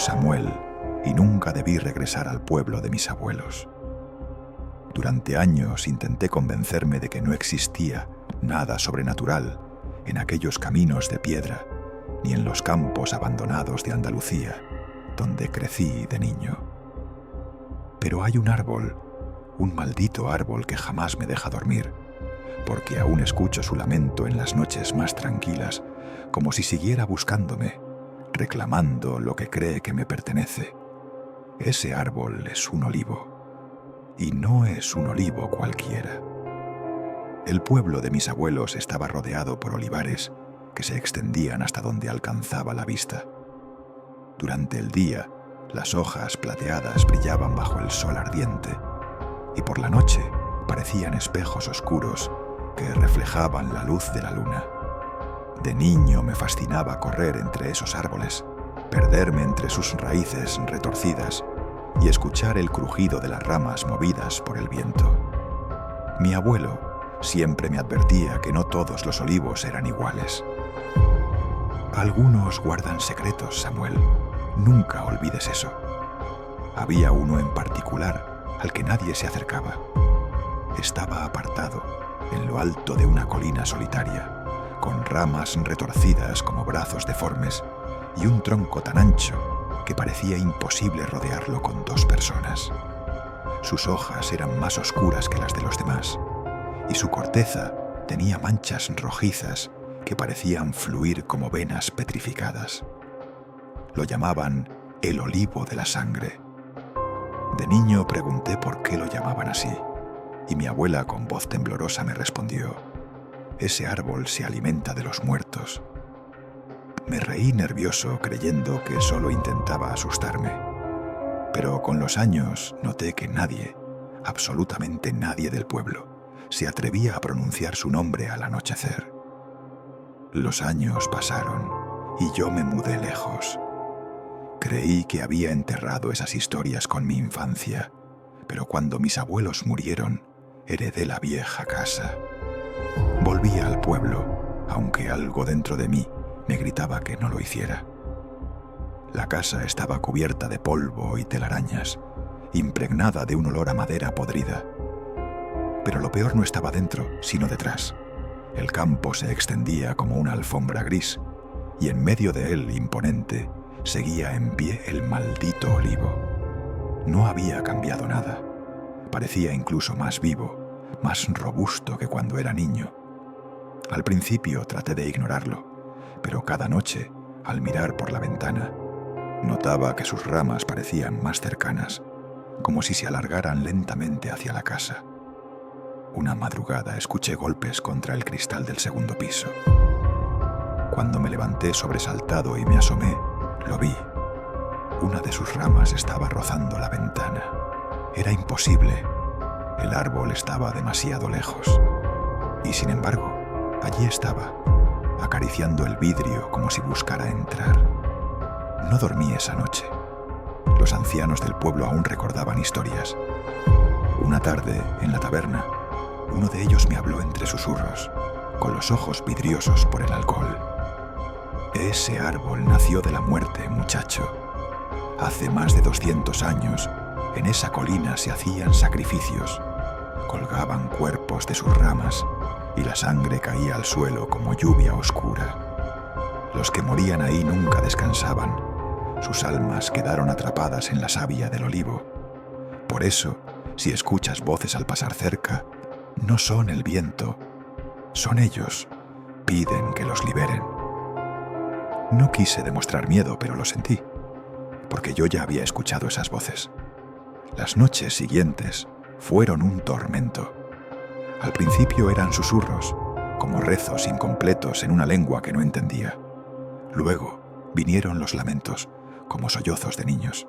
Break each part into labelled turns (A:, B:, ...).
A: Samuel y nunca debí regresar al pueblo de mis abuelos. Durante años intenté convencerme de que no existía nada sobrenatural en aquellos caminos de piedra, ni en los campos abandonados de Andalucía, donde crecí de niño. Pero hay un árbol, un maldito árbol que jamás me deja dormir, porque aún escucho su lamento en las noches más tranquilas, como si siguiera buscándome, reclamando lo que cree que me pertenece. Ese árbol es un olivo, y no es un olivo cualquiera. El pueblo de mis abuelos estaba rodeado por olivares que se extendían hasta donde alcanzaba la vista. Durante el día, las hojas plateadas brillaban bajo el sol ardiente, y por la noche parecían espejos oscuros que reflejaban la luz de la luna. De niño me fascinaba correr entre esos árboles, perderme entre sus raíces retorcidas y escuchar el crujido de las ramas movidas por el viento. Mi abuelo siempre me advertía que no todos los olivos eran iguales. Algunos guardan secretos, Samuel. Nunca olvides eso. Había uno en particular al que nadie se acercaba. Estaba apartado, en lo alto de una colina solitaria, con ramas retorcidas como brazos deformes y un tronco tan ancho que parecía imposible rodearlo con 2 personas. Sus hojas eran más oscuras que las de los demás, y su corteza tenía manchas rojizas que parecían fluir como venas petrificadas. Lo llamaban el olivo de la sangre. De niño pregunté por qué lo llamaban así, y mi abuela con voz temblorosa me respondió: «Ese árbol se alimenta de los muertos». Me reí nervioso creyendo que solo intentaba asustarme, pero con los años noté que nadie, absolutamente nadie del pueblo, se atrevía a pronunciar su nombre al anochecer. Los años pasaron y yo me mudé lejos. Creí que había enterrado esas historias con mi infancia, pero cuando mis abuelos murieron, heredé la vieja casa. Volví al pueblo, aunque algo dentro de mí me gritaba que no lo hiciera. La casa estaba cubierta de polvo y telarañas, impregnada de un olor a madera podrida. Pero lo peor no estaba dentro, sino detrás. El campo se extendía como una alfombra gris, y en medio de él, imponente, seguía en pie el maldito olivo. No había cambiado nada. Parecía incluso más vivo, más robusto que cuando era niño. Al principio traté de ignorarlo, pero cada noche, al mirar por la ventana, notaba que sus ramas parecían más cercanas, como si se alargaran lentamente hacia la casa. Una madrugada escuché golpes contra el cristal del 2.º piso. Cuando me levanté sobresaltado y me asomé, lo vi. Una de sus ramas estaba rozando la ventana. Era imposible. El árbol estaba demasiado lejos. Y sin embargo, allí estaba, acariciando el vidrio como si buscara entrar. No dormí esa noche. Los ancianos del pueblo aún recordaban historias. Una tarde, en la taberna, uno de ellos me habló entre susurros, con los ojos vidriosos por el alcohol. Ese árbol nació de la muerte, muchacho. Hace más de 200 años, en esa colina se hacían sacrificios. Colgaban cuerpos de sus ramas y la sangre caía al suelo como lluvia oscura. Los que morían ahí nunca descansaban. Sus almas quedaron atrapadas en la savia del olivo. Por eso, si escuchas voces al pasar cerca, no son el viento, son ellos. Piden que los liberen. No quise demostrar miedo, pero lo sentí, porque yo ya había escuchado esas voces. Las noches siguientes fueron un tormento. Al principio eran susurros, como rezos incompletos en una lengua que no entendía. Luego vinieron los lamentos, como sollozos de niños.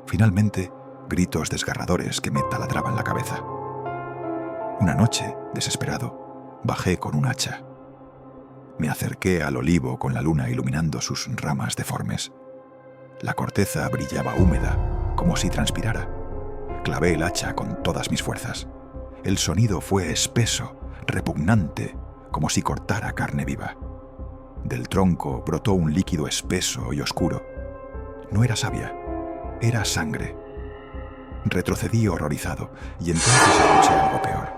A: Finalmente, gritos desgarradores que me taladraban la cabeza. Una noche, desesperado, bajé con un hacha. Me acerqué al olivo con la luna iluminando sus ramas deformes. La corteza brillaba húmeda, como si transpirara. Clavé el hacha con todas mis fuerzas. El sonido fue espeso, repugnante, como si cortara carne viva. Del tronco brotó un líquido espeso y oscuro. No era savia, era sangre. Retrocedí horrorizado y entonces escuché algo peor.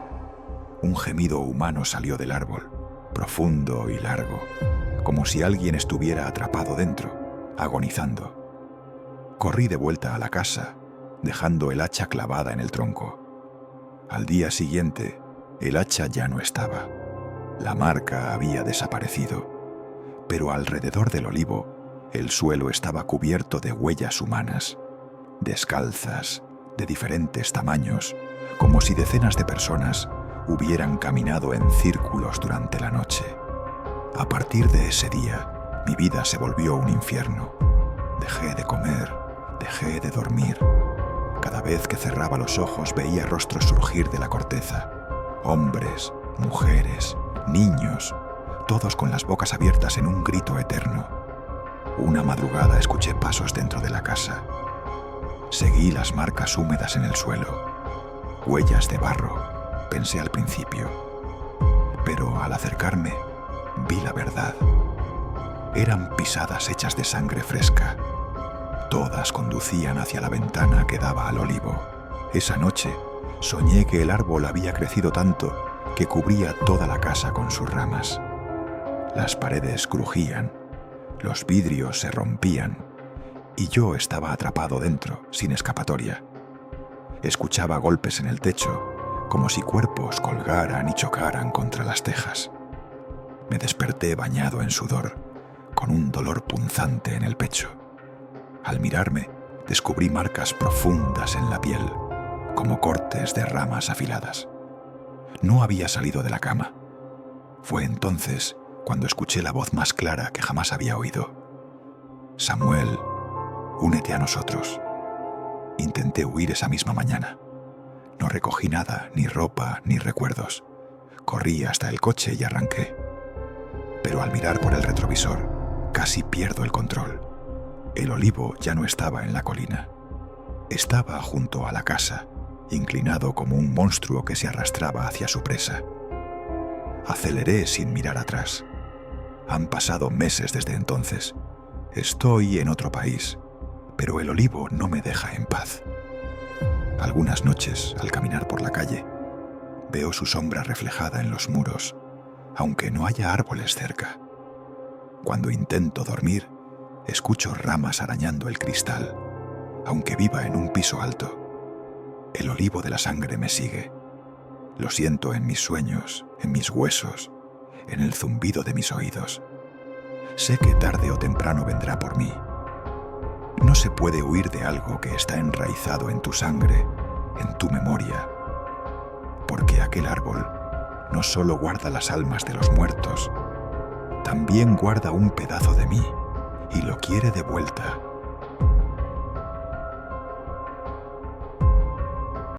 A: Un gemido humano salió del árbol, profundo y largo, como si alguien estuviera atrapado dentro, agonizando. Corrí de vuelta a la casa, dejando el hacha clavada en el tronco. Al día siguiente, el hacha ya no estaba. La marca había desaparecido, pero alrededor del olivo, el suelo estaba cubierto de huellas humanas, descalzas, de diferentes tamaños, como si decenas de personas hubieran caminado en círculos durante la noche. A partir de ese día, mi vida se volvió un infierno. Dejé de comer, dejé de dormir. Cada vez que cerraba los ojos veía rostros surgir de la corteza. Hombres, mujeres, niños, todos con las bocas abiertas en un grito eterno. Una madrugada escuché pasos dentro de la casa. Seguí las marcas húmedas en el suelo. Huellas de barro, pensé al principio. Pero al acercarme, vi la verdad. Eran pisadas hechas de sangre fresca. Todas conducían hacia la ventana que daba al olivo. Esa noche, soñé que el árbol había crecido tanto que cubría toda la casa con sus ramas. Las paredes crujían, los vidrios se rompían, y yo estaba atrapado dentro, sin escapatoria. Escuchaba golpes en el techo, como si cuerpos colgaran y chocaran contra las tejas. Me desperté bañado en sudor, con un dolor punzante en el pecho. Al mirarme, descubrí marcas profundas en la piel, como cortes de ramas afiladas. No había salido de la cama. Fue entonces cuando escuché la voz más clara que jamás había oído. «Samuel, únete a nosotros». Intenté huir esa misma mañana. No recogí nada, ni ropa, ni recuerdos. Corrí hasta el coche y arranqué. Pero al mirar por el retrovisor, casi pierdo el control. El olivo ya no estaba en la colina. Estaba junto a la casa, inclinado como un monstruo que se arrastraba hacia su presa. Aceleré sin mirar atrás. Han pasado meses desde entonces. Estoy en otro país, pero el olivo no me deja en paz. Algunas noches, al caminar por la calle, veo su sombra reflejada en los muros, aunque no haya árboles cerca. Cuando intento dormir, escucho ramas arañando el cristal, aunque viva en un piso alto. El olivo de la sangre me sigue. Lo siento en mis sueños, en mis huesos, en el zumbido de mis oídos. Sé que tarde o temprano vendrá por mí. No se puede huir de algo que está enraizado en tu sangre, en tu memoria, porque aquel árbol no solo guarda las almas de los muertos, también guarda un pedazo de mí y lo quiere de vuelta.